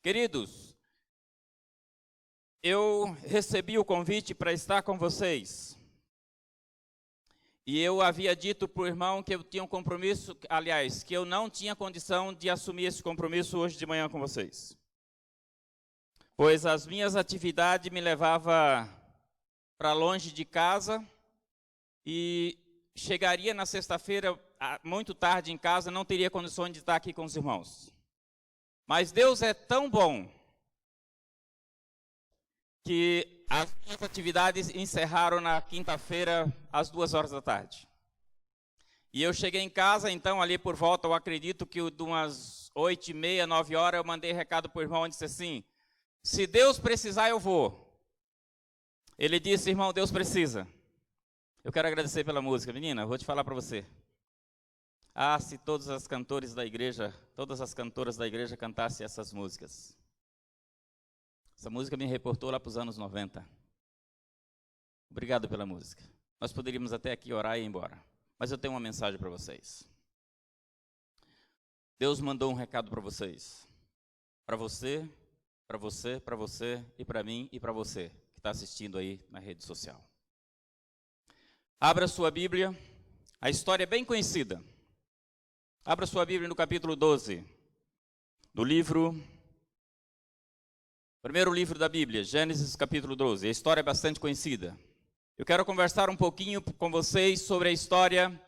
Queridos, eu recebi o convite para estar com vocês. E eu havia dito para o irmão que eu tinha um compromisso, aliás, que eu não tinha condição de assumir esse compromisso hoje de manhã com vocês. Pois as minhas atividades me levavam para longe de casa e chegaria na sexta-feira muito tarde em casa, não teria condições de estar aqui com os irmãos. Mas Deus é tão bom que as minhas atividades encerraram na quinta-feira às 2 horas da tarde. E eu cheguei em casa, então, ali por volta, eu acredito que de umas 8h30, 9 horas, eu mandei recado para o irmão e disse assim: se Deus precisar, eu vou. Ele disse: irmão, Deus precisa. Eu quero agradecer pela música. Menina, vou te falar para você. Se todos os cantores da igreja, todas as cantoras da igreja cantassem essas músicas. Essa música me reportou lá para os anos 90. Obrigado pela música. Nós poderíamos até aqui orar e ir embora. Mas eu tenho uma mensagem para vocês. Deus mandou um recado para vocês. Para você, para você, para você e para mim e para você que está assistindo aí na rede social. Abra sua Bíblia. A história é bem conhecida. Abra sua Bíblia no capítulo 12 do primeiro livro da Bíblia, Gênesis capítulo 12. A história é bastante conhecida. Eu quero conversar um pouquinho com vocês sobre a história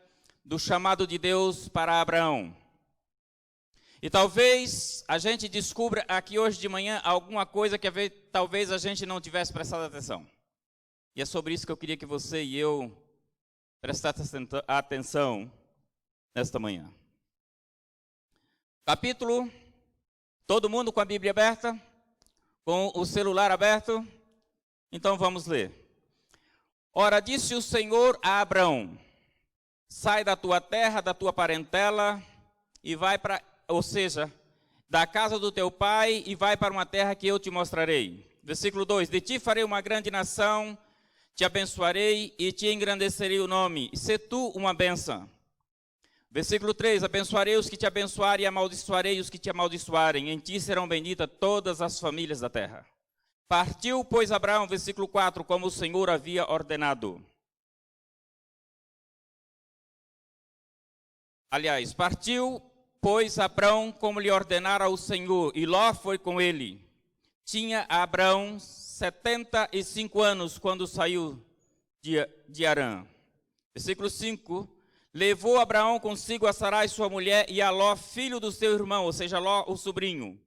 do chamado de Deus para Abraão. E talvez a gente descubra aqui hoje de manhã alguma coisa que talvez a gente não tivesse prestado atenção. E é sobre isso que eu queria que você e eu prestassem atenção nesta manhã. Capítulo, todo mundo com a Bíblia aberta? Com o celular aberto? Então vamos ler. Ora, disse o Senhor a Abrão: sai da tua terra, da tua parentela, e vai para, ou seja, da casa do teu pai, e vai para uma terra que eu te mostrarei. Versículo 2: de ti farei uma grande nação, te abençoarei e te engrandecerei o nome, e sê tu uma bênção. Versículo 3: abençoarei os que te abençoarem e amaldiçoarei os que te amaldiçoarem. Em ti serão benditas todas as famílias da terra. Partiu, pois, Abraão, versículo 4, como o Senhor havia ordenado. Aliás, partiu, pois, Abraão, como lhe ordenara o Senhor, e Ló foi com ele. Tinha Abraão 75 anos quando saiu de Harã. Versículo 5. Levou Abraão consigo a Sarai, sua mulher, e a Ló, filho do seu irmão, ou seja, Ló, o sobrinho,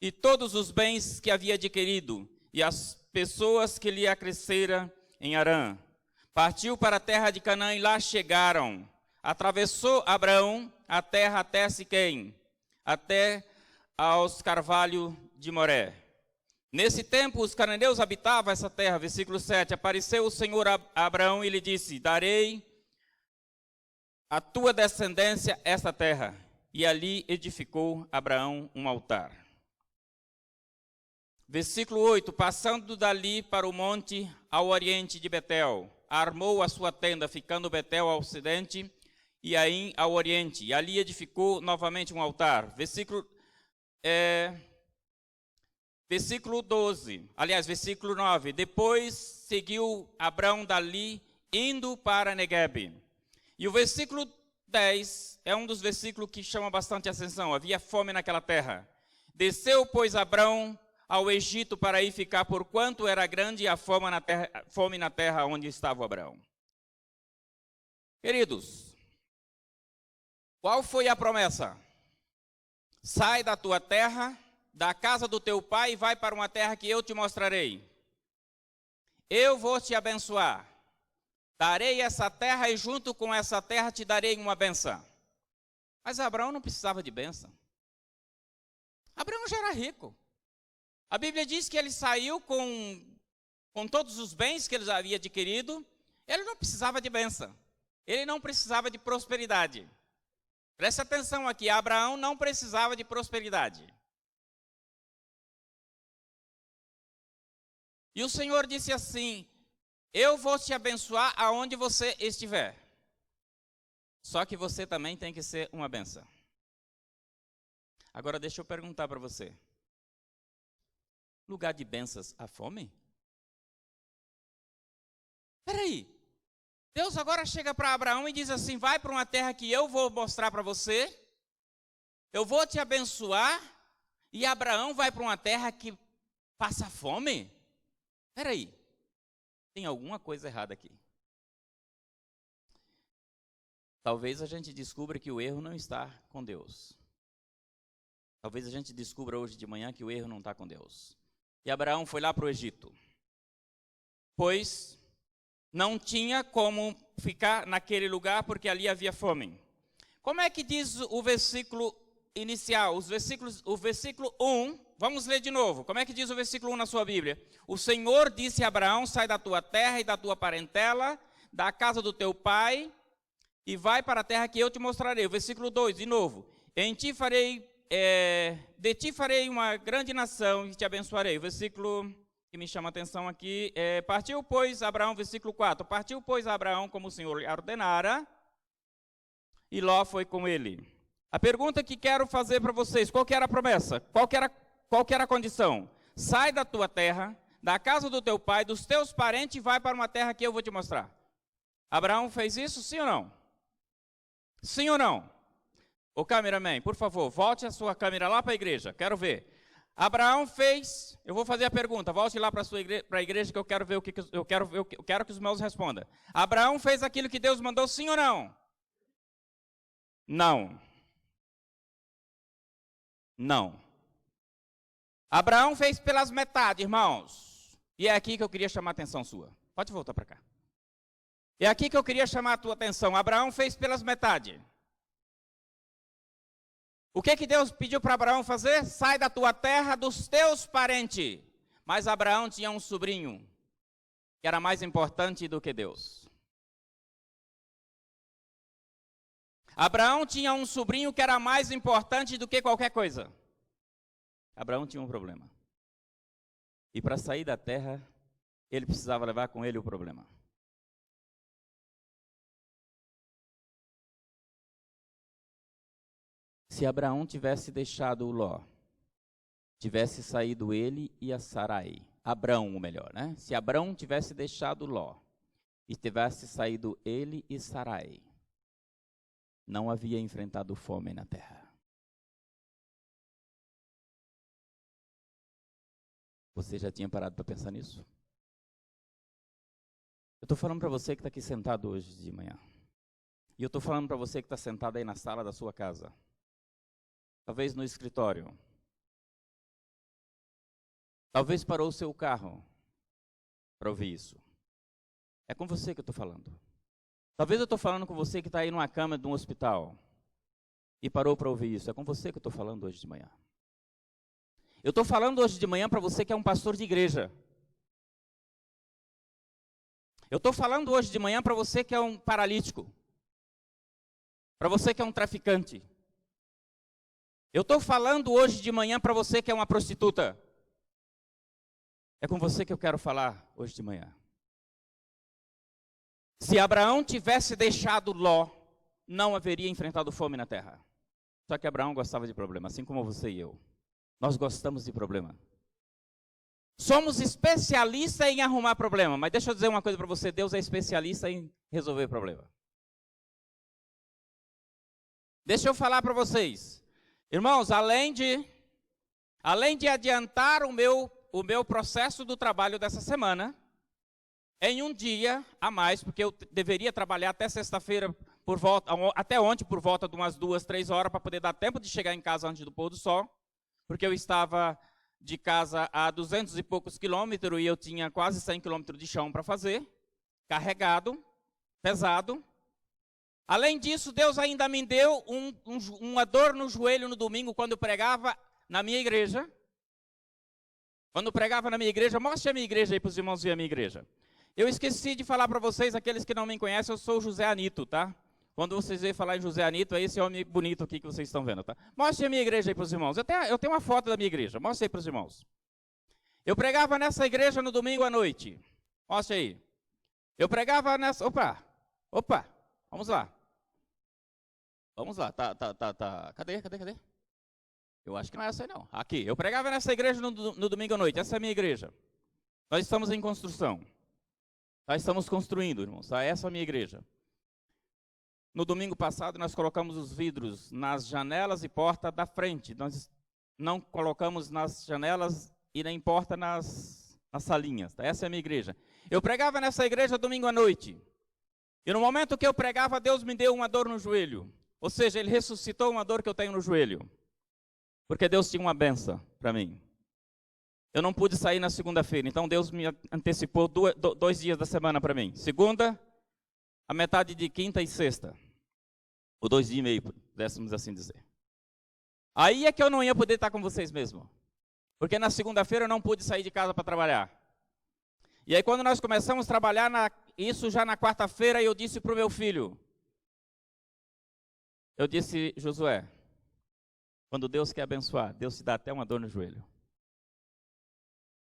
e todos os bens que havia adquirido, e as pessoas que lhe acrescera em Harã. Partiu para a terra de Canaã e lá chegaram. Atravessou Abraão a terra até Siquém, até aos carvalhos de Moré. Nesse tempo, os cananeus habitavam essa terra. Versículo 7. Apareceu o Senhor a Abraão e lhe disse: darei a tua descendência esta terra. E ali edificou Abraão um altar. Versículo 8. Passando dali para o monte ao oriente de Betel, armou a sua tenda, ficando Betel ao ocidente e Aim ao oriente. E ali edificou novamente um altar. Versículo 12. Aliás, versículo 9. Depois seguiu Abraão dali, indo para Neguebe. E o versículo 10 é um dos versículos que chama bastante atenção. Havia fome naquela terra. Desceu, pois, Abraão ao Egito para ir ficar, porquanto era grande a fome na terra onde estava Abraão. Queridos, qual foi a promessa? Sai da tua terra, da casa do teu pai, e vai para uma terra que eu te mostrarei. Eu vou te abençoar. Darei essa terra e junto com essa terra te darei uma benção. Mas Abraão não precisava de benção. Abraão já era rico. A Bíblia diz que ele saiu com todos os bens que ele havia adquirido. Ele não precisava de benção. Ele não precisava de prosperidade. Preste atenção aqui, Abraão não precisava de prosperidade. E o Senhor disse assim: eu vou te abençoar aonde você estiver. Só que você também tem que ser uma bênção. Agora deixa eu perguntar para você. lugar de bênçãos, há fome? Espera aí. Deus agora chega para Abraão e diz assim, vai para uma terra que eu vou mostrar para você, eu vou te abençoar, e Abraão vai para uma terra que passa fome? Espera aí, tem alguma coisa errada aqui. Talvez a gente descubra que o erro não está com Deus. Talvez a gente descubra hoje de manhã que o erro não está com Deus. E Abraão foi lá para o Egito, pois não tinha como ficar naquele lugar porque ali havia fome. Como é que diz o versículo inicial? O versículo 1, vamos ler de novo. Como é que diz o versículo 1 na sua Bíblia? O Senhor disse a Abraão, sai da tua terra e da tua parentela, da casa do teu pai, e vai para a terra que eu te mostrarei. O versículo 2, de novo. De ti farei uma grande nação e te abençoarei. O versículo que me chama a atenção aqui partiu, pois, Abraão, versículo 4. Partiu, pois, Abraão, como o Senhor lhe ordenara, e Ló foi com ele. A pergunta que quero fazer para vocês, qual que era a promessa? Qual que era a condição? Sai da tua terra, da casa do teu pai, dos teus parentes, e vai para uma terra que eu vou te mostrar. Abraão fez isso, sim ou não? Sim ou não? Ô cameraman, por favor, volte a sua câmera lá para a igreja, quero ver. Abraão fez, eu vou fazer a pergunta, volte lá para a igreja que eu quero ver eu quero que os meus respondam. Abraão fez aquilo que Deus mandou, sim ou não? Não. Não. Abraão fez pelas metades, irmãos. E é aqui que eu queria chamar a atenção sua. Pode voltar para cá. É aqui que eu queria chamar a tua atenção. Abraão fez pelas metades. O que Deus pediu para Abraão fazer? Sai da tua terra, dos teus parentes. Mas Abraão tinha um sobrinho que era mais importante do que Deus. Abraão tinha um sobrinho que era mais importante do que qualquer coisa. Abraão tinha um problema. E para sair da terra, ele precisava levar com ele o problema. Se Abraão tivesse deixado o Ló, tivesse saído ele e a Sarai, Abrão, o melhor, né? Se Abrão tivesse deixado Ló e tivesse saído ele e Sarai, não havia enfrentado fome na terra. Você já tinha parado para pensar nisso? Eu estou falando para você que está aqui sentado hoje de manhã. E eu estou falando para você que está sentado aí na sala da sua casa. Talvez no escritório. Talvez parou o seu carro para ouvir isso. É com você que eu estou falando. Talvez eu estou falando com você que está aí numa cama de um hospital e parou para ouvir isso. É com você que eu estou falando hoje de manhã. Eu estou falando hoje de manhã para você que é um pastor de igreja. Eu estou falando hoje de manhã para você que é um paralítico. Para você que é um traficante. Eu estou falando hoje de manhã para você que é uma prostituta. É com você que eu quero falar hoje de manhã. Se Abraão tivesse deixado Ló, não haveria enfrentado fome na terra. Só que Abraão gostava de problema, assim como você e eu. Nós gostamos de problema. Somos especialistas em arrumar problema, mas deixa eu dizer uma coisa para você, Deus é especialista em resolver problema. Deixa eu falar para vocês. Irmãos, além de adiantar o meu processo do trabalho dessa semana, em um dia a mais, porque eu deveria trabalhar até sexta-feira, até ontem, por volta de umas 2, 3 horas, para poder dar tempo de chegar em casa antes do pôr do sol, porque eu estava de casa a 200 e poucos quilômetros e eu tinha quase 100 quilômetros de chão para fazer, carregado, pesado. Além disso, Deus ainda me deu uma dor no joelho no domingo, quando eu pregava na minha igreja. Quando eu pregava na minha igreja, mostre a minha igreja aí para os irmãos verem a minha igreja. Eu esqueci de falar para vocês, aqueles que não me conhecem, eu sou o José Anito, tá? Quando vocês verem falar em José Anito, é esse homem bonito aqui que vocês estão vendo, tá? Mostre a minha igreja aí para os irmãos. Eu tenho uma foto da minha igreja, mostre aí para os irmãos. Eu pregava nessa igreja no domingo à noite. Mostre aí. Eu pregava nessa... Opa, vamos lá. Vamos lá, tá. Cadê? Eu acho que não é essa aí não. Aqui, eu pregava nessa igreja no domingo à noite. Essa é a minha igreja. Nós estamos em construção. Nós estamos construindo, irmãos. Essa é a minha igreja. No domingo passado, nós colocamos os vidros nas janelas e porta da frente. Nós não colocamos nas janelas e nem porta nas salinhas. Essa é a minha igreja. Eu pregava nessa igreja domingo à noite. E no momento que eu pregava, Deus me deu uma dor no joelho. Ou seja, Ele ressuscitou uma dor que eu tenho no joelho. Porque Deus tinha uma benção para mim. Eu não pude sair na segunda-feira, então Deus me antecipou 2 dias da semana para mim. Segunda, a metade de quinta e sexta. Ou 2 dias e meio, pudéssemos assim dizer. Aí é que eu não ia poder estar com vocês mesmo. Porque na segunda-feira eu não pude sair de casa para trabalhar. E aí quando nós começamos a trabalhar, isso já na quarta-feira, eu disse para o meu filho. Eu disse, Josué, quando Deus quer abençoar, Deus te dá até uma dor no joelho.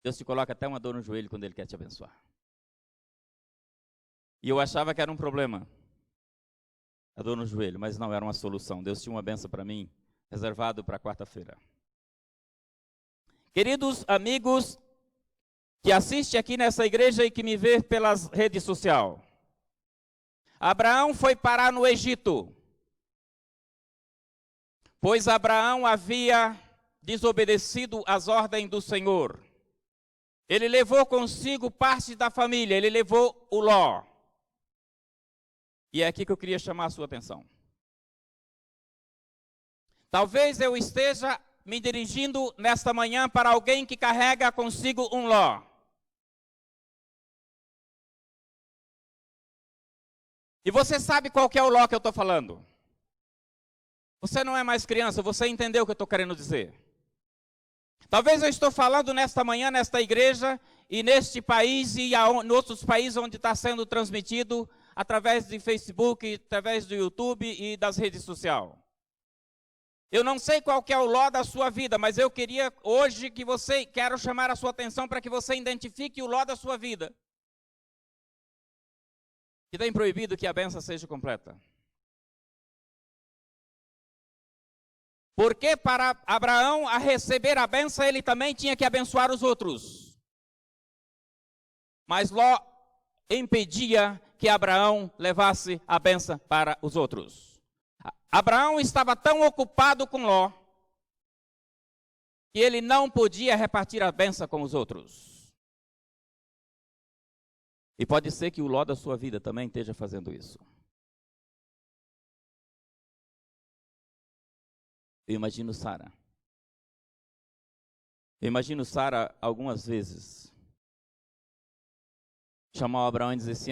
Deus te coloca até uma dor no joelho quando Ele quer te abençoar. E eu achava que era um problema, a dor no joelho, mas não, era uma solução. Deus tinha uma benção para mim, reservado para quarta-feira. Queridos amigos que assistem aqui nessa igreja e que me vê pelas redes sociais. Abraão foi parar no Egito, pois Abraão havia desobedecido às ordens do Senhor. Ele levou consigo parte da família, ele levou o Ló. E é aqui que eu queria chamar a sua atenção. Talvez eu esteja me dirigindo nesta manhã para alguém que carrega consigo um Ló. E você sabe qual que é o Ló que eu estou falando? Você não é mais criança, você entendeu o que eu estou querendo dizer. Talvez eu estou falando nesta manhã, nesta igreja, e neste país, e em outros países onde está sendo transmitido, através de Facebook, através do YouTube e das redes sociais. Eu não sei qual que é o Ló da sua vida, mas eu queria hoje quero chamar a sua atenção para que você identifique o Ló da sua vida. Que tem proibido que a bênção seja completa. Porque para Abraão, a receber a bênção, ele também tinha que abençoar os outros. Mas Ló impedia que Abraão levasse a bênção para os outros. Abraão estava tão ocupado com Ló, que ele não podia repartir a bênção com os outros. E pode ser que o Ló da sua vida também esteja fazendo isso. Eu imagino Sara. Eu imagino Sara algumas vezes chamar o Abraão e dizer assim,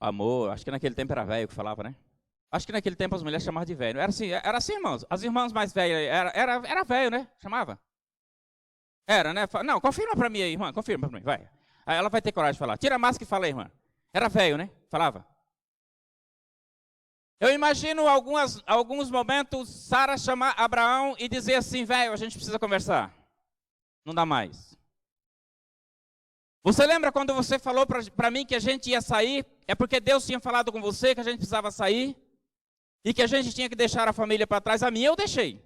amor, acho que naquele tempo era velho que falava, né? Acho que naquele tempo as mulheres chamavam de velho. Era assim, irmãos. As irmãs mais velhas, era velho, né? Chamava. Era, né? Não, confirma para mim aí, irmã, confirma para mim, vai. Aí ela vai ter coragem de falar. Tira a máscara e fala aí, irmã. Era velho, né? Falava. Eu imagino alguns momentos Sara chamar Abraão e dizer assim, velho, a gente precisa conversar. Não dá mais. Você lembra quando você falou para mim que a gente ia sair? É porque Deus tinha falado com você que a gente precisava sair e que a gente tinha que deixar a família para trás. A minha eu deixei.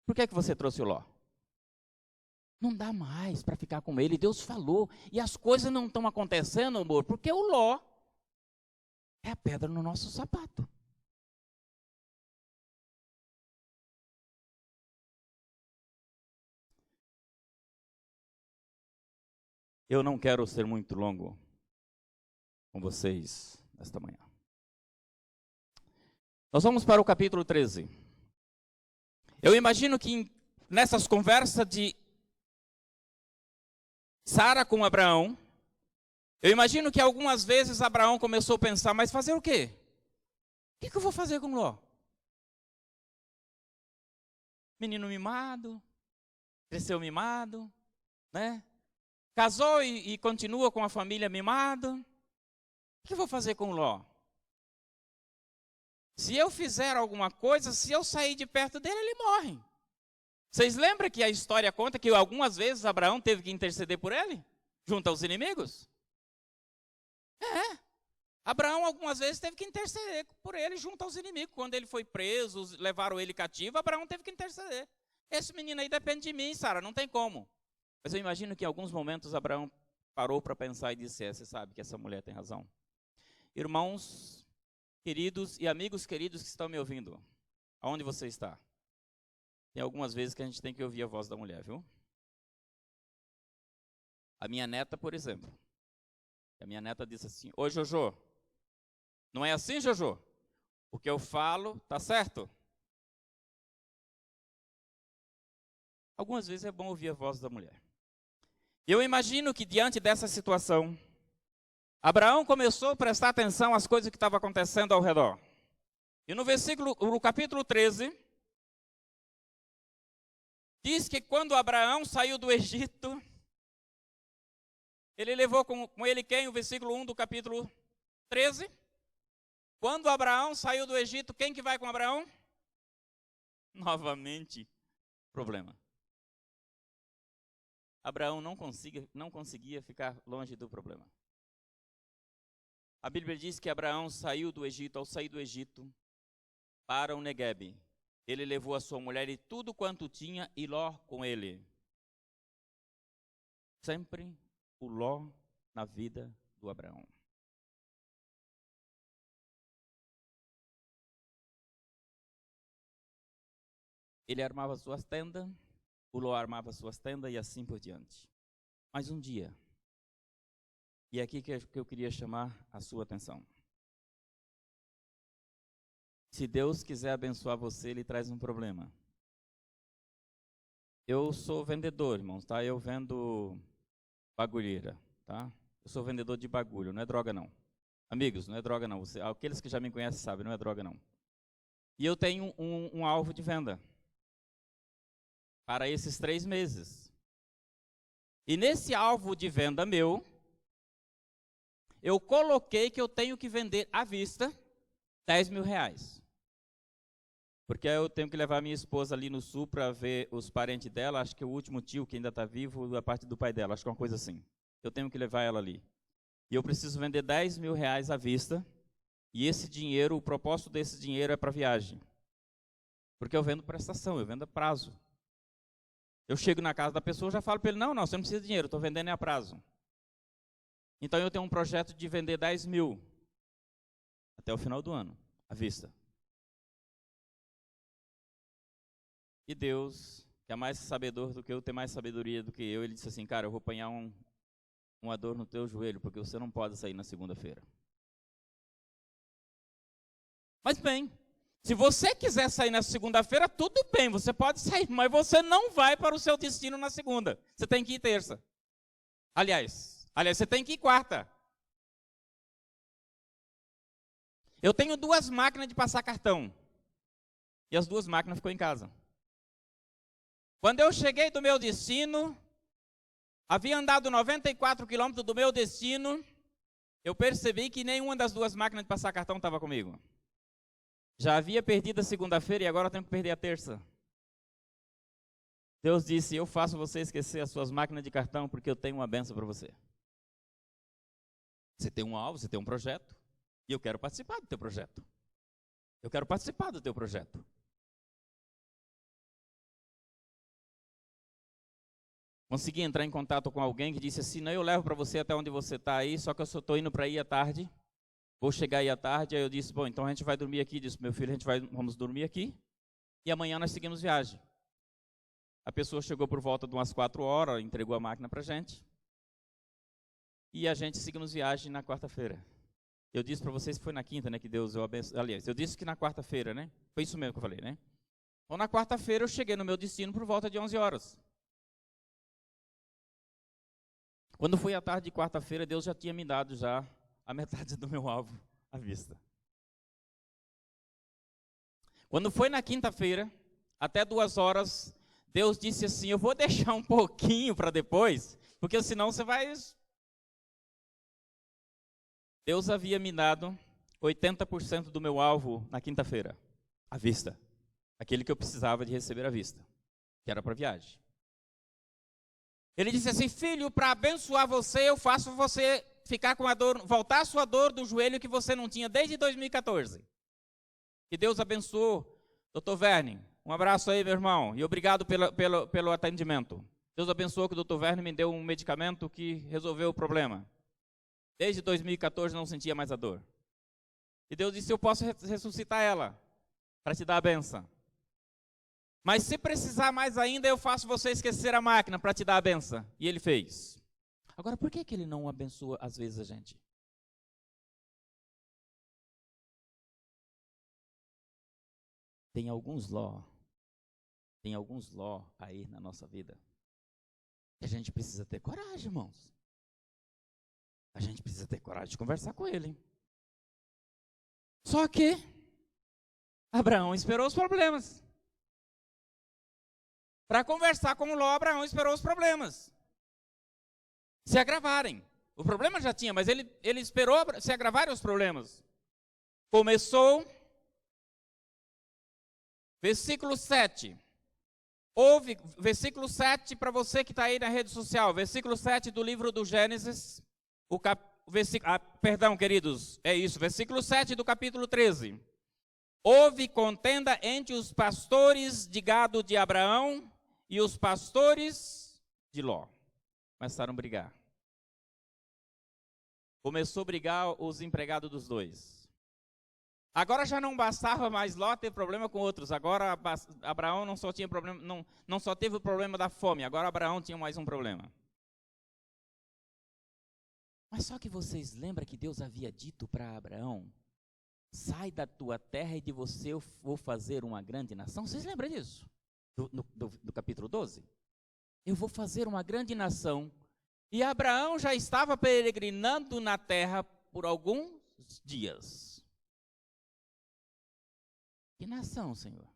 Por que você trouxe o Ló? Não dá mais para ficar com ele. Deus falou e as coisas não estão acontecendo, amor, porque o Ló é a pedra no nosso sapato. Eu não quero ser muito longo com vocês esta manhã. Nós vamos para o capítulo 13. Eu imagino que nessas conversas de Sara com Abraão, eu imagino que algumas vezes Abraão começou a pensar, mas fazer o quê? O que eu vou fazer com Ló? Menino mimado, cresceu mimado, né? Casou e continua com a família mimado. O que eu vou fazer com Ló? Se eu fizer alguma coisa, se eu sair de perto dele, ele morre. Vocês lembram que a história conta que algumas vezes Abraão teve que interceder por ele? Junto aos inimigos? Abraão, algumas vezes, teve que interceder por ele junto aos inimigos. Quando ele foi preso, levaram ele cativo, Abraão teve que interceder. Esse menino aí depende de mim, Sara, não tem como. Mas eu imagino que em alguns momentos Abraão parou para pensar e disse, você sabe que essa mulher tem razão. Irmãos queridos e amigos queridos que estão me ouvindo, aonde você está? Tem algumas vezes que a gente tem que ouvir a voz da mulher, viu? A minha neta, por exemplo. A minha neta disse assim, ô Jojo, não é assim, Jojo? O que eu falo tá certo? Algumas vezes é bom ouvir a voz da mulher. Eu imagino que diante dessa situação, Abraão começou a prestar atenção às coisas que estavam acontecendo ao redor. E no capítulo 13, diz que quando Abraão saiu do Egito, ele levou com ele quem? O versículo 1 do capítulo 13. Quando Abraão saiu do Egito, quem que vai com Abraão? Novamente, problema. Abraão não conseguia ficar longe do problema. A Bíblia diz que Abraão saiu do Egito, ao sair do Egito, para o Neguebe. Ele levou a sua mulher e tudo quanto tinha, e Ló com ele. Sempre o Ló na vida do Abraão. Ele armava suas tendas, o Ló armava suas tendas e assim por diante. Mas um dia, e é aqui que eu queria chamar a sua atenção. Se Deus quiser abençoar você, Ele traz um problema. Eu sou vendedor, irmãos, tá? Eu vendo bagulheira, tá? Eu sou vendedor de bagulho, não é droga não. Amigos, não é droga não. Aqueles que já me conhecem sabem, não é droga não. E eu tenho um alvo de venda para esses 3 meses. E nesse alvo de venda meu, eu coloquei que eu tenho que vender à vista 10 mil reais. Porque eu tenho que levar minha esposa ali no sul para ver os parentes dela, acho que o último tio que ainda está vivo, da parte do pai dela, acho que é uma coisa assim. Eu tenho que levar ela ali. E eu preciso vender 10 mil reais à vista, e esse dinheiro, o propósito desse dinheiro é para viagem. Porque eu vendo prestação, eu vendo a prazo. Eu chego na casa da pessoa e já falo para ele, não, você não precisa de dinheiro, eu estou vendendo a prazo. Então eu tenho um projeto de vender 10 mil até o final do ano, à vista. E Deus, que é mais sabedor do que eu, tem mais sabedoria do que eu, ele disse assim, cara, eu vou apanhar uma dor no teu joelho, porque você não pode sair na segunda-feira. Mas bem, se você quiser sair na segunda-feira, tudo bem, você pode sair, mas você não vai para o seu destino na segunda. Você tem que ir terça. Aliás, você tem que ir quarta. Eu tenho 2 máquinas de passar cartão. E as 2 máquinas ficou em casa. Quando eu cheguei do meu destino, havia andado 94 quilômetros do meu destino, eu percebi que nenhuma das 2 máquinas de passar cartão estava comigo. Já havia perdido a segunda-feira e agora tenho que perder a terça. Deus disse, eu faço você esquecer as suas máquinas de cartão porque eu tenho uma bênção para você. Você tem um alvo, você tem um projeto, e eu quero participar do teu projeto. Eu quero participar do teu projeto. Consegui entrar em contato com alguém que disse assim, não, eu levo para você até onde você está aí, só que eu só estou indo para aí à tarde, vou chegar aí à tarde. Aí eu disse, bom, então a gente vai dormir aqui. Disse, meu filho, vamos dormir aqui, e amanhã nós seguimos viagem. A pessoa chegou por volta de umas 4 horas, entregou a máquina para a gente, e a gente seguimos viagem na quarta-feira. Eu disse para vocês que foi na quinta, né, que Deus eu abençoe. Aliás, eu disse que na quarta-feira, né, foi isso mesmo que eu falei, né. Então na quarta-feira eu cheguei no meu destino por volta de 11 horas. Quando foi à tarde de quarta-feira, Deus já tinha me dado já a metade do meu alvo à vista. Quando foi na quinta-feira, até 2 horas, Deus disse assim, eu vou deixar um pouquinho para depois, porque senão você vai... Deus havia me dado 80% do meu alvo na quinta-feira, à vista. Aquele que eu precisava de receber à vista, que era para viagem. Ele disse assim, filho, para abençoar você, eu faço você ficar com a dor, voltar a sua dor do joelho que você não tinha desde 2014. Que Deus abençoe, Dr. Verne. Um abraço aí, meu irmão, e obrigado pelo atendimento. Deus abençoe que o Dr. Verne me deu um medicamento que resolveu o problema. Desde 2014 não sentia mais a dor. E Deus disse, eu posso ressuscitar ela, para te dar a benção. Mas se precisar mais ainda, eu faço você esquecer a máquina para te dar a benção. E ele fez. Agora, por que ele não abençoa às vezes a gente? Tem alguns ló aí na nossa vida. E a gente precisa ter coragem, irmãos. A gente precisa ter coragem de conversar com ele. Só que Abraão esperou os problemas. Para conversar com Ló, Abraão esperou os problemas se agravarem. O problema já tinha, mas ele esperou se agravarem os problemas. Começou, versículo 7. Versículo 7 para você que está aí na rede social. Versículo 7 do livro do Gênesis. Perdão, queridos, é isso. Versículo 7 do capítulo 13. Houve contenda entre os pastores de gado de Abraão e os pastores de Ló. Começaram a brigar. Começou a brigar os empregados dos dois. Agora já não bastava mais Ló ter problema com outros. Agora Abraão não só tinha problema, não só teve o problema da fome. Agora Abraão tinha mais um problema. Mas só que vocês lembram que Deus havia dito para Abraão: sai da tua terra e de você eu vou fazer uma grande nação? Vocês lembram disso? Do capítulo 12? Eu vou fazer uma grande nação. E Abraão já estava peregrinando na terra por alguns dias. Que nação, Senhor?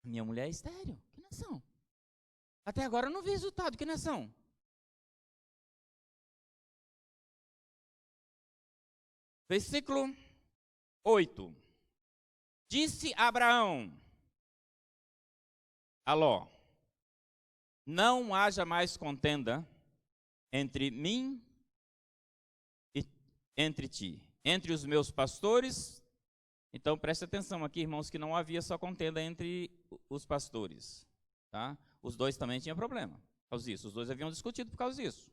Minha mulher é estéril. Que nação? Até agora eu não vi resultado. Que nação? Versículo 8. Disse Abraão a Ló: não haja mais contenda entre mim e entre ti, entre os meus pastores. Então preste atenção aqui, irmãos, que não havia só contenda entre os pastores, tá? Os dois também tinham problema por causa disso. Os dois haviam discutido por causa disso.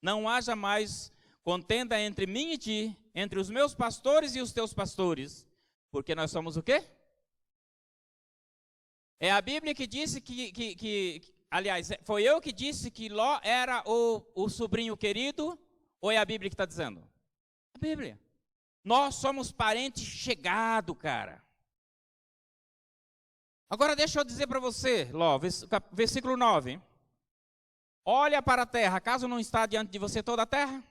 Não haja mais contenda entre mim e ti, entre os meus pastores e os teus pastores, porque nós somos o quê? É a Bíblia que disse aliás, foi eu que disse que Ló era o sobrinho querido, ou é a Bíblia que está dizendo? A Bíblia. Nós somos parentes chegados, cara. Agora deixa eu dizer para você, Ló, versículo 9. Olha para a terra, acaso não está diante de você toda a terra?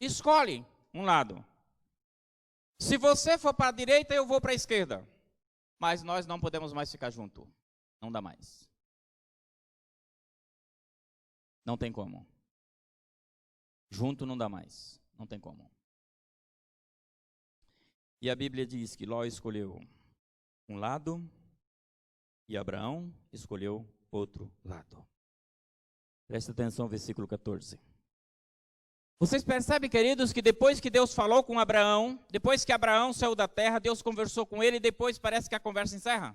Escolhe um lado. Se você for para a direita, eu vou para a esquerda. Mas nós não podemos mais ficar juntos. Não dá mais. Não tem como. Junto não dá mais. Não tem como. E a Bíblia diz que Ló escolheu um lado e Abraão escolheu outro lado. Presta atenção no versículo 14. Vocês percebem, queridos, que depois que Deus falou com Abraão, depois que Abraão saiu da terra, Deus conversou com ele e depois parece que a conversa encerra?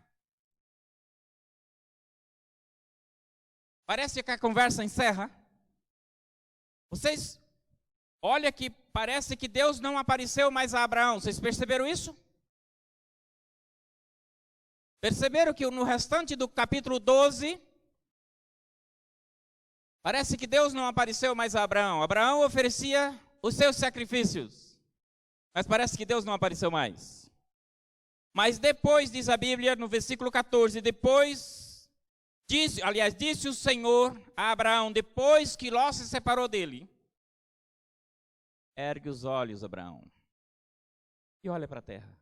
Parece que a conversa encerra. Vocês, olha que parece que Deus não apareceu mais a Abraão. Vocês perceberam isso? Perceberam que no restante do capítulo 12, parece que Deus não apareceu mais a Abraão. Abraão oferecia os seus sacrifícios, mas parece que Deus não apareceu mais. Mas depois, diz a Bíblia, no versículo 14, depois, disse o Senhor a Abraão, depois que Ló se separou dele: ergue os olhos, Abraão, e olha para a terra.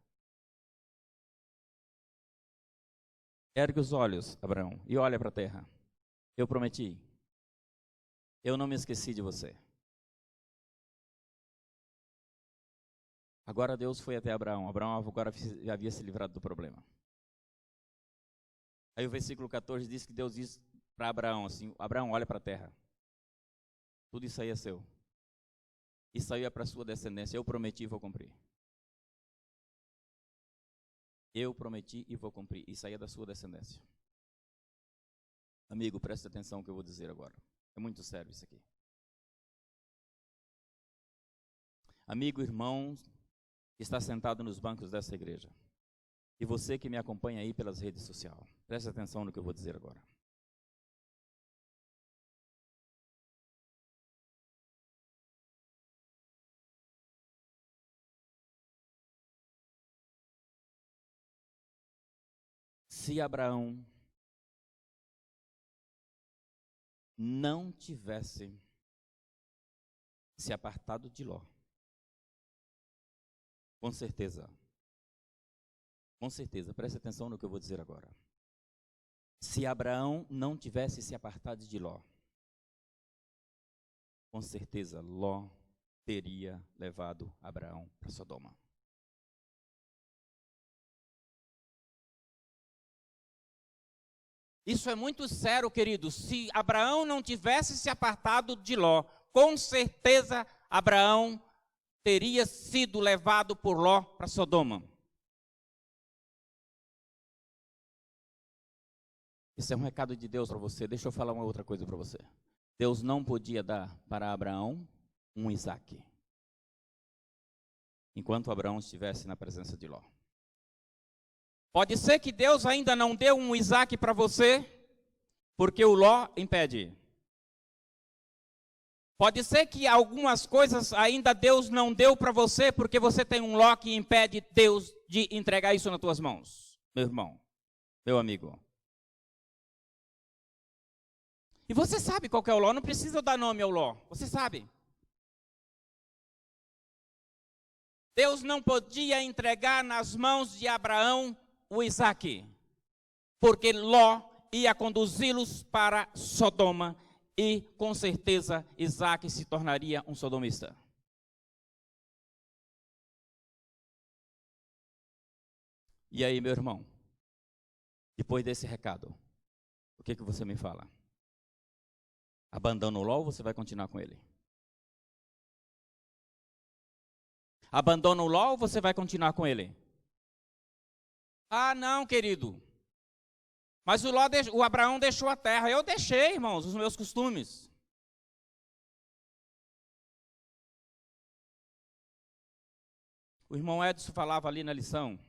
Ergue os olhos, Abraão, e olha para a terra. Eu prometi. Eu não me esqueci de você. Agora Deus foi até Abraão. Abraão agora já havia se livrado do problema. Aí o versículo 14 diz que Deus disse para Abraão assim: Abraão, olha para a terra. Tudo isso aí é seu. Isso aí é para a sua descendência. Eu prometi e vou cumprir. Eu prometi e vou cumprir. Isso aí é da sua descendência. Amigo, preste atenção no que eu vou dizer agora. É muito sério isso aqui. Amigo, irmão, que está sentado nos bancos dessa igreja. E você que me acompanha aí pelas redes sociais. Preste atenção no que eu vou dizer agora. Se Abraão não tivesse se apartado de Ló, com certeza, preste atenção no que eu vou dizer agora. Se Abraão não tivesse se apartado de Ló, com certeza Ló teria levado Abraão para Sodoma. Isso é muito sério, querido. Se Abraão não tivesse se apartado de Ló, com certeza Abraão teria sido levado por Ló para Sodoma. Isso é um recado de Deus para você. Deixa eu falar uma outra coisa para você. Deus não podia dar para Abraão um Isaque, enquanto Abraão estivesse na presença de Ló. Pode ser que Deus ainda não deu um Isaque para você, porque o Ló impede. Pode ser que algumas coisas ainda Deus não deu para você, porque você tem um Ló que impede Deus de entregar isso nas tuas mãos. Meu irmão, meu amigo. E você sabe qual que é o Ló, não precisa dar nome ao Ló, você sabe. Deus não podia entregar nas mãos de Abraão o Isaque, porque Ló ia conduzi-los para Sodoma e com certeza Isaque se tornaria um sodomista. E aí, meu irmão, depois desse recado, o que você me fala? Abandona o Ló ou você vai continuar com ele? Abandona o Ló ou você vai continuar com ele? Ah, não, querido. Mas o Abraão deixou a terra. Eu deixei, irmãos, os meus costumes. O irmão Edson falava ali na lição.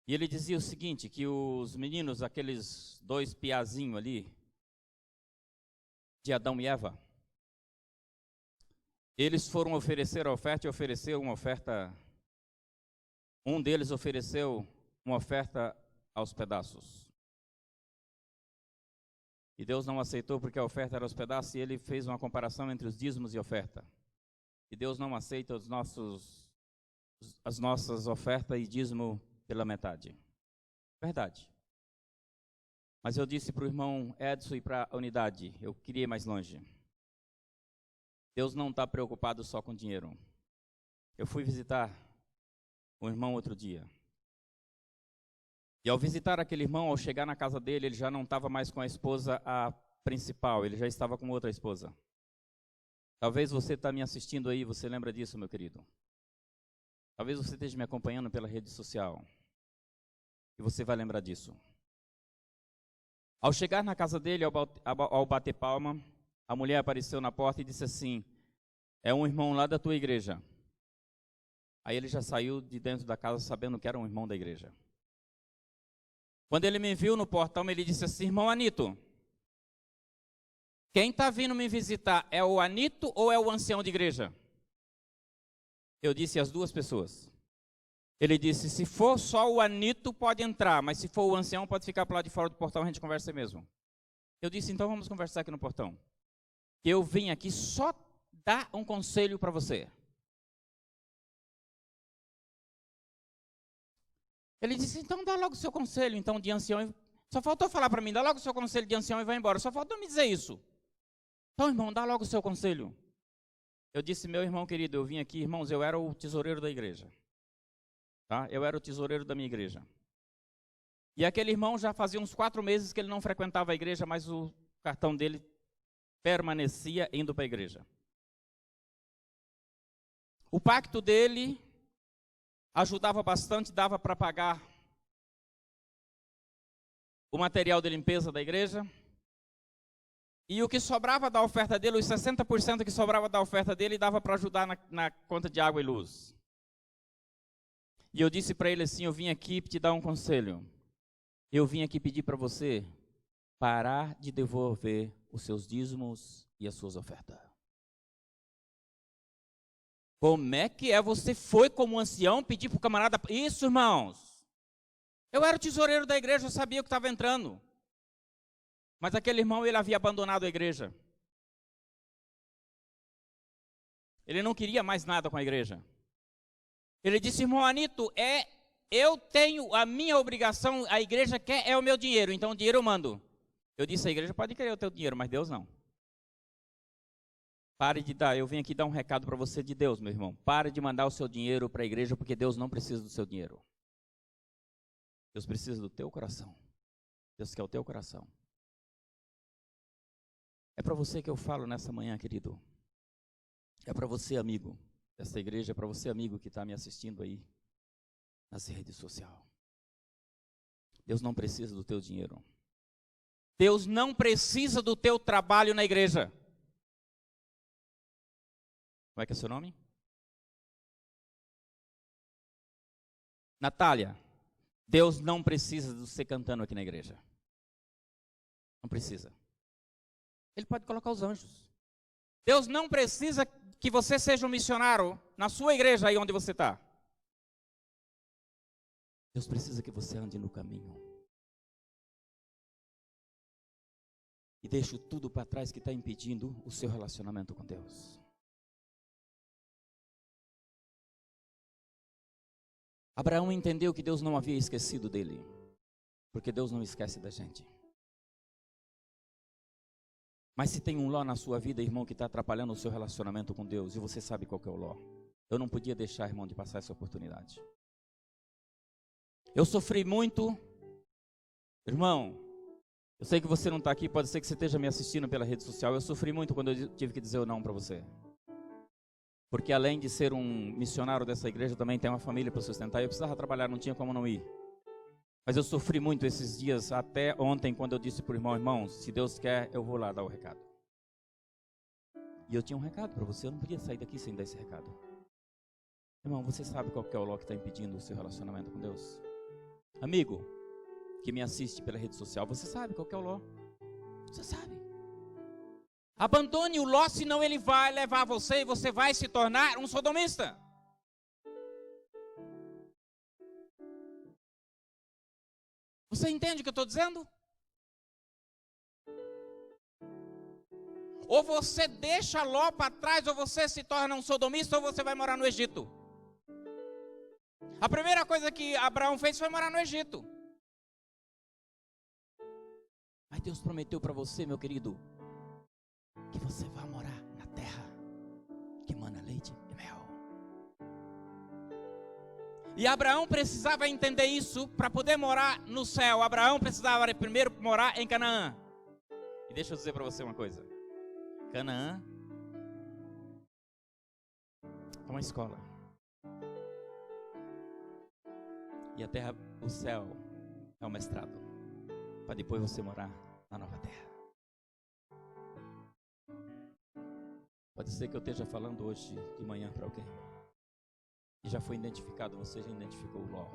E ele dizia o seguinte, que os meninos, aqueles dois piazinhos ali, de Adão e Eva, eles foram oferecer a oferta e ofereceram uma oferta. Um deles ofereceu uma oferta aos pedaços. E Deus não aceitou porque a oferta era aos pedaços e ele fez uma comparação entre os dízimos e oferta. E Deus não aceita as nossas ofertas e dízimo pela metade. Verdade. Mas eu disse para o irmão Edson e para a unidade, eu queria ir mais longe. Deus não está preocupado só com dinheiro. Eu fui visitar um irmão outro dia. E ao visitar aquele irmão, ao chegar na casa dele, ele já não estava mais com a esposa a principal, ele já estava com outra esposa. Talvez você está me assistindo aí, você lembra disso, meu querido? Talvez você esteja me acompanhando pela rede social. E você vai lembrar disso. Ao chegar na casa dele, ao bater palma, a mulher apareceu na porta e disse assim, é um irmão lá da tua igreja. Aí ele já saiu de dentro da casa sabendo que era um irmão da igreja. Quando ele me viu no portão, ele disse assim, irmão Anito, quem está vindo me visitar é o Anito ou é o ancião de igreja? Eu disse as duas pessoas. Ele disse, se for só o Anito, pode entrar, mas se for o ancião, pode ficar para lá de fora do portão, a gente conversa aí mesmo. Eu disse, então vamos conversar aqui no portão. Eu vim aqui só dar um conselho para você. Ele disse, então dá logo o seu conselho, então, de ancião. Só faltou falar para mim, dá logo o seu conselho de ancião e vai embora. Só faltou me dizer isso. Então, irmão, dá logo o seu conselho. Eu disse, meu irmão querido, eu vim aqui, irmãos, eu era o tesoureiro da igreja. Tá? Eu era o tesoureiro da minha igreja. E aquele irmão já fazia uns 4 meses que ele não frequentava a igreja, mas o cartão dele permanecia indo para a igreja. O pacto dele ajudava bastante, dava para pagar o material de limpeza da igreja. E o que sobrava da oferta dele, os 60% que sobrava da oferta dele, dava para ajudar na conta de água e luz. E eu disse para ele assim, eu vim aqui te dar um conselho. Eu vim aqui pedir para você parar de devolver os seus dízimos e as suas ofertas. Como é que é? Você foi como ancião pedir para o camarada... Isso, irmãos. Eu era o tesoureiro da igreja, eu sabia o que estava entrando. Mas aquele irmão, ele havia abandonado a igreja. Ele não queria mais nada com a igreja. Ele disse, irmão Anito, eu tenho a minha obrigação, a igreja quer o meu dinheiro, então o dinheiro eu mando. Eu disse, a igreja pode querer o teu dinheiro, mas Deus não. Pare de dar, eu vim aqui dar um recado para você de Deus, meu irmão. Pare de mandar o seu dinheiro para a igreja, porque Deus não precisa do seu dinheiro. Deus precisa do teu coração. Deus quer o teu coração. É para você que eu falo nessa manhã, querido. É para você, amigo dessa igreja, é para você, amigo que está me assistindo aí nas redes sociais. Deus não precisa do teu dinheiro. Deus não precisa do teu trabalho na igreja. Como é que é seu nome? Natália. Deus não precisa de você cantando aqui na igreja. Não precisa. Ele pode colocar os anjos. Deus não precisa que você seja um missionário na sua igreja aí onde você está. Deus precisa que você ande no caminho. E deixe tudo para trás que está impedindo o seu relacionamento com Deus. Abraão entendeu que Deus não havia esquecido dele. Porque Deus não esquece da gente. Mas se tem um Ló na sua vida, irmão, que está atrapalhando o seu relacionamento com Deus, e você sabe qual que é o Ló, eu não podia deixar, irmão, de passar essa oportunidade. Eu sofri muito, irmão, eu sei que você não está aqui, pode ser que você esteja me assistindo pela rede social, eu sofri muito quando eu tive que dizer o não para você. Porque além de ser um missionário dessa igreja, eu também tenho uma família para sustentar, eu precisava trabalhar, não tinha como não ir. Mas eu sofri muito esses dias, até ontem, quando eu disse para o irmão, se Deus quer, eu vou lá dar o recado. E eu tinha um recado para você, eu não podia sair daqui sem dar esse recado. Irmão, você sabe qual que é o Ló que está impedindo o seu relacionamento com Deus? Amigo, que me assiste pela rede social, você sabe qual que é o Ló? Você sabe. Abandone o Ló, senão ele vai levar você e você vai se tornar um sodomista. Você entende o que eu estou dizendo? Ou você deixa Ló para trás, ou você se torna um sodomista, ou você vai morar no Egito. A primeira coisa que Abraão fez foi morar no Egito. Mas Deus prometeu para você, meu querido, que você vai morar na terra que mana leite e mel. E Abraão precisava entender isso para poder morar no céu. Abraão precisava primeiro morar em Canaã. E deixa eu dizer para você uma coisa. Canaã é uma escola. E a terra, o céu, é um mestrado. Para depois você morar na nova terra. Pode ser que eu esteja falando hoje de manhã para alguém. E já foi identificado, você já identificou o Ló.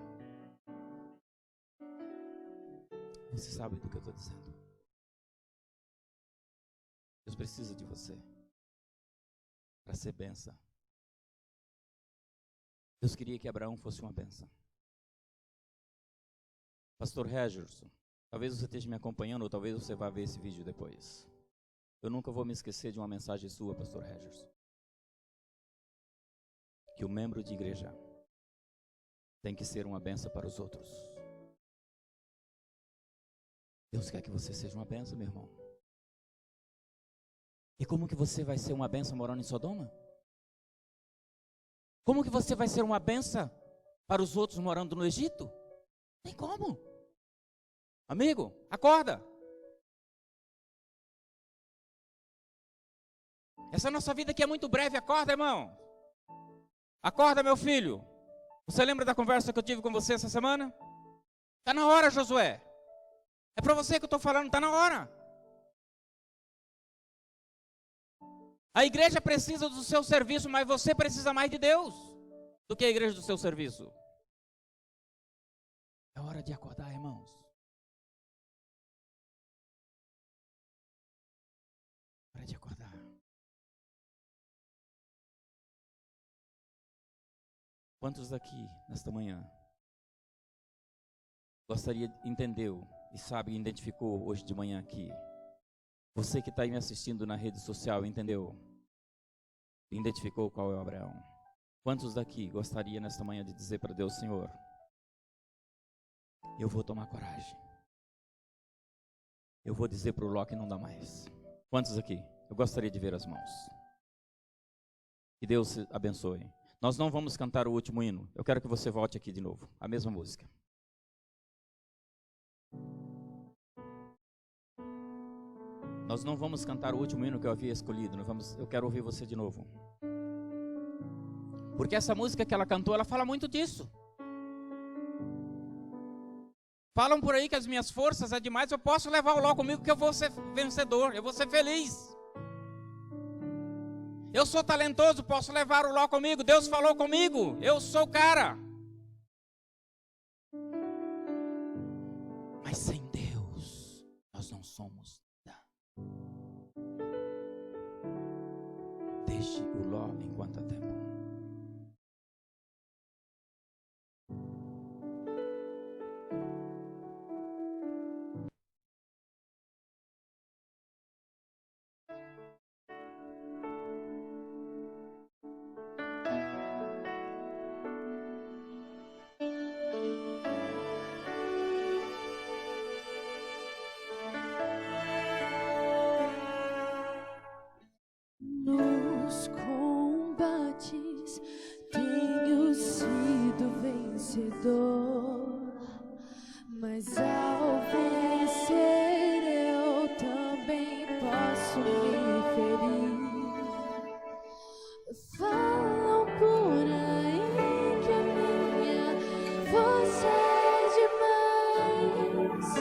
Você sabe do que eu estou dizendo. Deus precisa de você para ser bênção. Deus queria que Abraão fosse uma bênção. Pastor Regerson, talvez você esteja me acompanhando ou talvez você vá ver esse vídeo depois. Eu nunca vou me esquecer de uma mensagem sua, Pastor Regerson. Que o membro de igreja tem que ser uma bênção para os outros. Deus quer que você seja uma bênção, meu irmão. E como que você vai ser uma bênção morando em Sodoma? Como que você vai ser uma bênção para os outros morando no Egito? Tem como? Amigo, acorda. Essa nossa vida aqui é muito breve. Acorda, irmão. Acorda, meu filho. Você lembra da conversa que eu tive com você essa semana? Está na hora, Josué. É para você que eu estou falando, está na hora. A igreja precisa do seu serviço, mas você precisa mais de Deus do que a igreja do seu serviço. É hora de acordar, irmãos. É hora de acordar. Quantos daqui, nesta manhã, entendeu e sabe, identificou hoje de manhã aqui? Você que está aí me assistindo na rede social, entendeu? Identificou qual é o Abraão? Quantos daqui gostaria nesta manhã de dizer para Deus: Senhor, eu vou tomar coragem. Eu vou dizer para o Ló que não dá mais. Quantos aqui? Eu gostaria de ver as mãos. Que Deus abençoe. Nós não vamos cantar o último hino. Eu quero que você volte aqui de novo. A mesma música. Nós não vamos cantar o último hino que eu havia escolhido. Eu quero ouvir você de novo. Porque essa música que ela cantou, ela fala muito disso. Falam por aí que as minhas forças é demais. Eu posso levar o Ló comigo que eu vou ser vencedor. Eu vou ser feliz. Eu sou talentoso, posso levar o Ló comigo. Deus falou comigo, eu sou o cara. Mas sem Deus, nós não somos nada. Deixe o Ló enquanto há tempo. Nos combates tenho sido vencedor, mas ao vencer eu também posso me ferir. Falam por aí que a minha força é demais,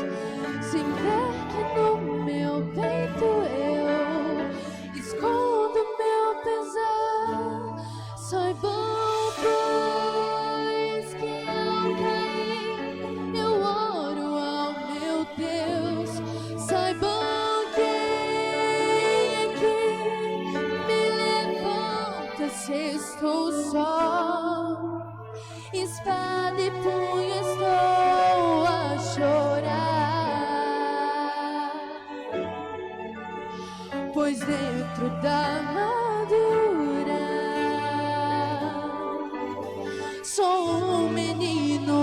sem ver que no meu peito eu escondo meu pesar. Saibam, pois, que ao cair eu oro ao meu Deus. Saibam quem é que me levanta se estou só. Espada e punho estou a chorar, pois dentro da armadura sou um menino.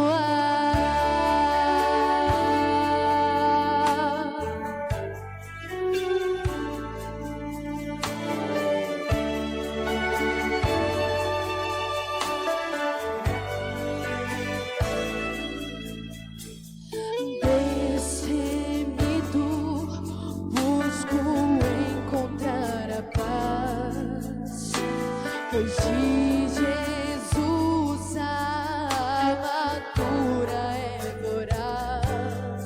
Destemido, busco encontrar a paz, pois de Jesus a armadura é voraz.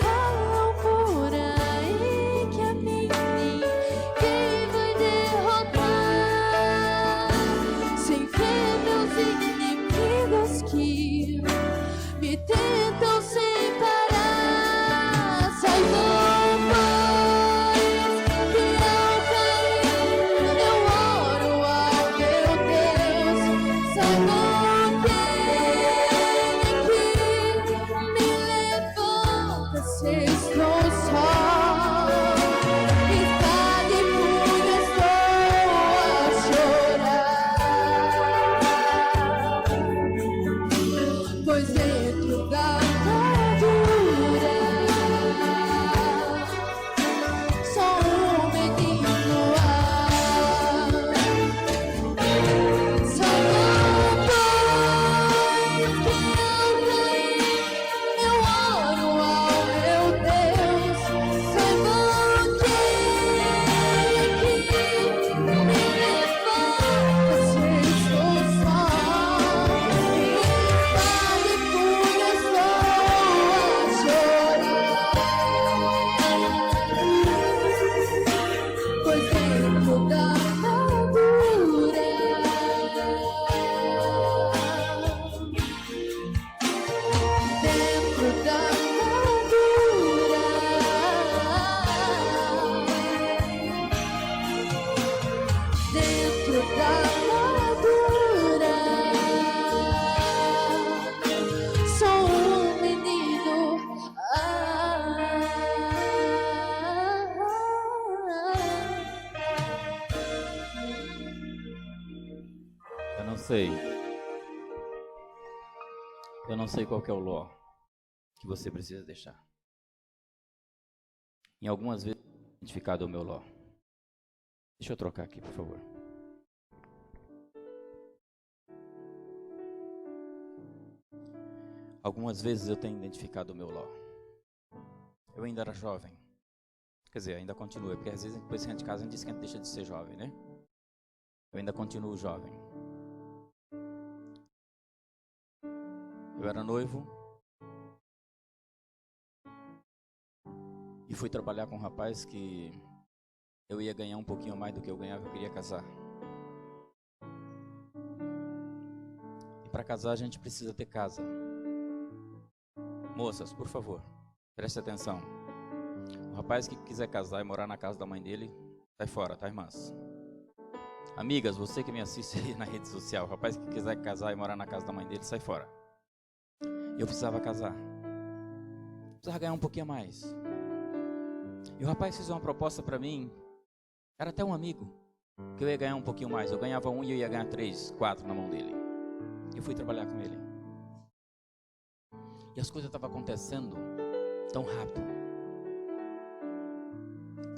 Falam por aí que a mim ninguém vai derrotar, sem ver meus inimigos que me tentam sem parar. Saibam, pois, que ao cair eu oro ao meu Deus. Saibam quem é que me levanta se estou só. Espada e punho estou a chorar, pois dentro da armadura sou um menino. Saibam, pois, que ao cair eu oro ao meu Deus. sei. Eu não sei qual que é o ló que você precisa deixar. Em algumas vezes, identificado o meu ló. Deixa eu trocar aqui, por favor. Algumas vezes eu tenho identificado o meu ló. Eu ainda era jovem. Quer dizer, ainda continuo, porque às vezes depois que a gente casa, a gente diz que a gente deixa de ser jovem, né? Eu ainda continuo jovem. Eu era noivo e fui trabalhar com um rapaz que eu ia ganhar um pouquinho mais do que eu ganhava, eu queria casar. E para casar a gente precisa ter casa. Moças, por favor, preste atenção. O rapaz que quiser casar e morar na casa da mãe dele, sai fora, tá, irmãs? Amigas, você que me assiste aí na rede social, o rapaz que quiser casar e morar na casa da mãe dele, sai fora. Eu precisava casar. Precisava ganhar um pouquinho a mais. E o rapaz fez uma proposta para mim. Era até um amigo. Que eu ia ganhar um pouquinho mais. Eu ganhava 1 e eu ia ganhar 3, 4 na mão dele. Eu fui trabalhar com ele. E as coisas estavam acontecendo tão rápido.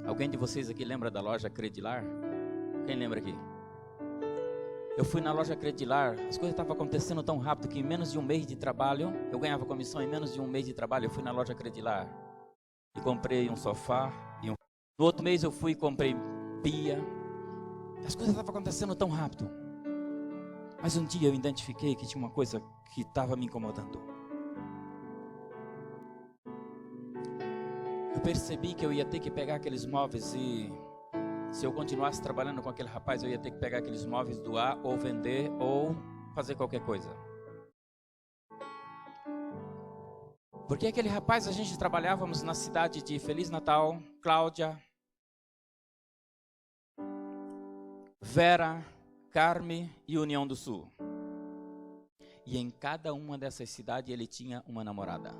Alguém de vocês aqui lembra da loja Credilar? Quem lembra aqui? Eu fui na loja Credilar, as coisas estavam acontecendo tão rápido que em menos de um mês de trabalho, eu ganhava comissão em menos de um mês de trabalho, eu fui na loja Credilar e comprei um sofá. No outro mês eu fui e comprei pia. As coisas estavam acontecendo tão rápido. Mas um dia eu identifiquei que tinha uma coisa que estava me incomodando. Eu percebi que eu ia ter que pegar aqueles móveis e... se eu continuasse trabalhando com aquele rapaz, eu ia ter que pegar aqueles móveis, doar, ou vender, ou fazer qualquer coisa. Porque aquele rapaz, a gente trabalhávamos na cidade de Feliz Natal, Cláudia, Vera, Carme e União do Sul. E em cada uma dessas cidades ele tinha uma namorada.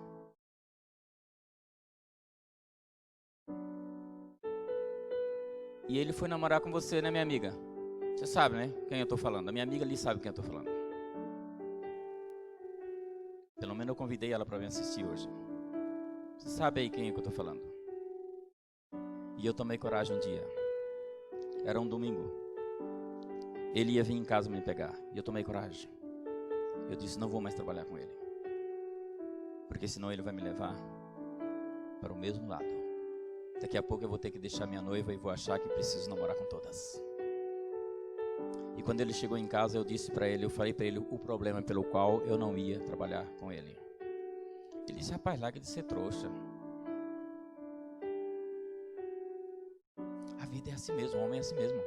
E ele foi namorar com você, né, minha amiga? Você sabe, né, quem eu estou falando. A minha amiga ali sabe quem eu estou falando. Pelo menos eu convidei ela para vir assistir hoje. Você sabe aí quem é que eu estou falando. E eu tomei coragem um dia. Era um domingo. Ele ia vir em casa me pegar. E eu tomei coragem. Eu disse, não vou mais trabalhar com ele. Porque senão ele vai me levar para o mesmo lado. Daqui a pouco eu vou ter que deixar minha noiva e vou achar que preciso namorar com todas. E quando ele chegou em casa, eu disse para ele, eu falei para ele o problema pelo qual eu não ia trabalhar com ele. Ele disse, rapaz, larga de ser trouxa. A vida é assim mesmo, o homem é assim mesmo.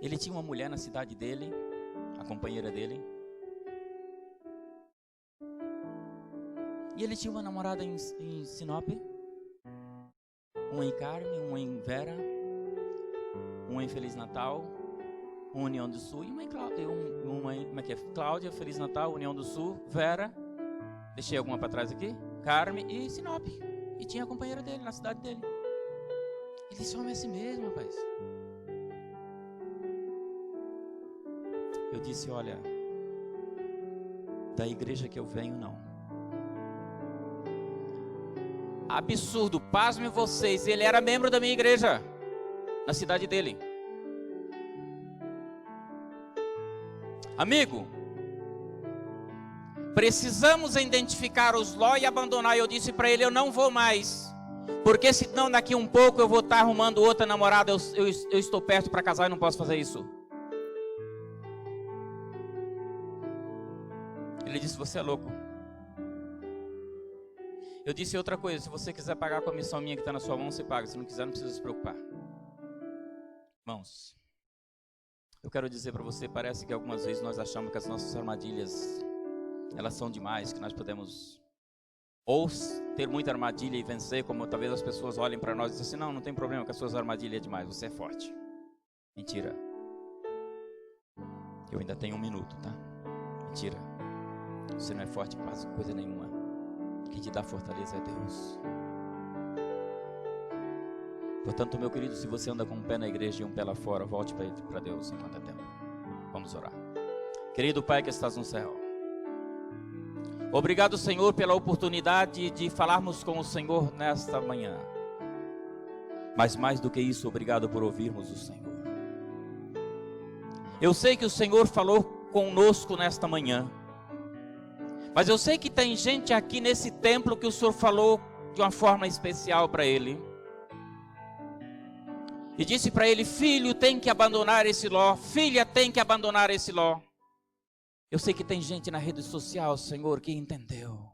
Ele tinha uma mulher na cidade dele, a companheira dele. E ele tinha uma namorada em Sinop, uma em Carme, uma em Vera, uma em Feliz Natal, uma União do Sul e uma em Cláudia, Feliz Natal, União do Sul, Vera, deixei alguma para trás aqui, Carme e Sinop. E tinha a companheira dele na cidade dele. Ele disse, homem é assim mesmo, rapaz. Eu disse, olha, da igreja que eu venho, não. Absurdo, pasmem vocês, ele era membro da minha igreja, na cidade dele. Amigo, precisamos identificar os ló e abandonar. Eu disse para ele, eu não vou mais, porque senão daqui um pouco eu vou estar arrumando outra namorada, eu estou perto para casar e não posso fazer isso. Ele disse, você é louco. Eu disse outra coisa, se você quiser pagar a comissão minha que está na sua mão, você paga. Se não quiser, não precisa se preocupar. Irmãos, eu quero dizer para você, parece que algumas vezes nós achamos que as nossas armadilhas, elas são demais, que nós podemos ou ter muita armadilha e vencer, como talvez as pessoas olhem para nós e dizem assim, não tem problema, que as suas armadilhas é demais, você é forte. Mentira. Eu ainda tenho 1 minuto, tá? Mentira. Você não é forte em quase coisa nenhuma. Quem te dá fortaleza é Deus. Portanto, meu querido, se você anda com um pé na igreja e um pé lá fora, volte para Deus enquanto é tempo. Vamos orar. Querido Pai que estás no céu, obrigado, Senhor, pela oportunidade de falarmos com o Senhor nesta manhã. Mas mais do que isso, obrigado por ouvirmos o Senhor. Eu sei que o Senhor falou conosco nesta manhã, mas eu sei que tem gente aqui nesse templo que o Senhor falou de uma forma especial para ele. E disse para ele: filho, tem que abandonar esse ló, filha, tem que abandonar esse ló. Eu sei que tem gente na rede social, Senhor, que entendeu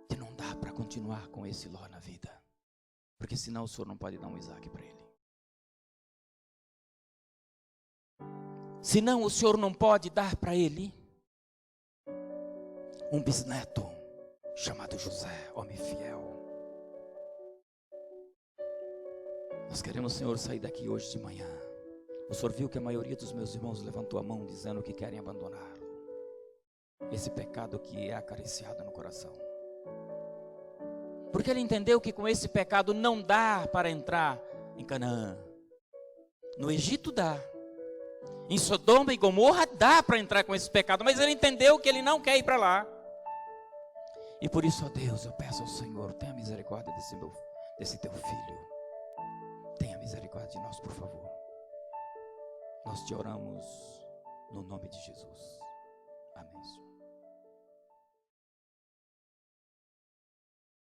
que não dá para continuar com esse ló na vida, porque senão o Senhor não pode dar um Isaac para ele. Senão o Senhor não pode dar para ele um bisneto chamado José, homem fiel. Nós queremos, Senhor, sair daqui hoje de manhã. O Senhor viu que a maioria dos meus irmãos levantou a mão dizendo que querem abandonar esse pecado que é acariciado no coração. Porque ele entendeu que com esse pecado não dá para entrar em Canaã. No Egito dá. Em Sodoma e Gomorra dá para entrar com esse pecado, mas ele entendeu que ele não quer ir para lá. E por isso, ó Deus, eu peço ao Senhor, tenha misericórdia desse teu filho. Tenha misericórdia de nós, por favor. Nós te oramos no nome de Jesus.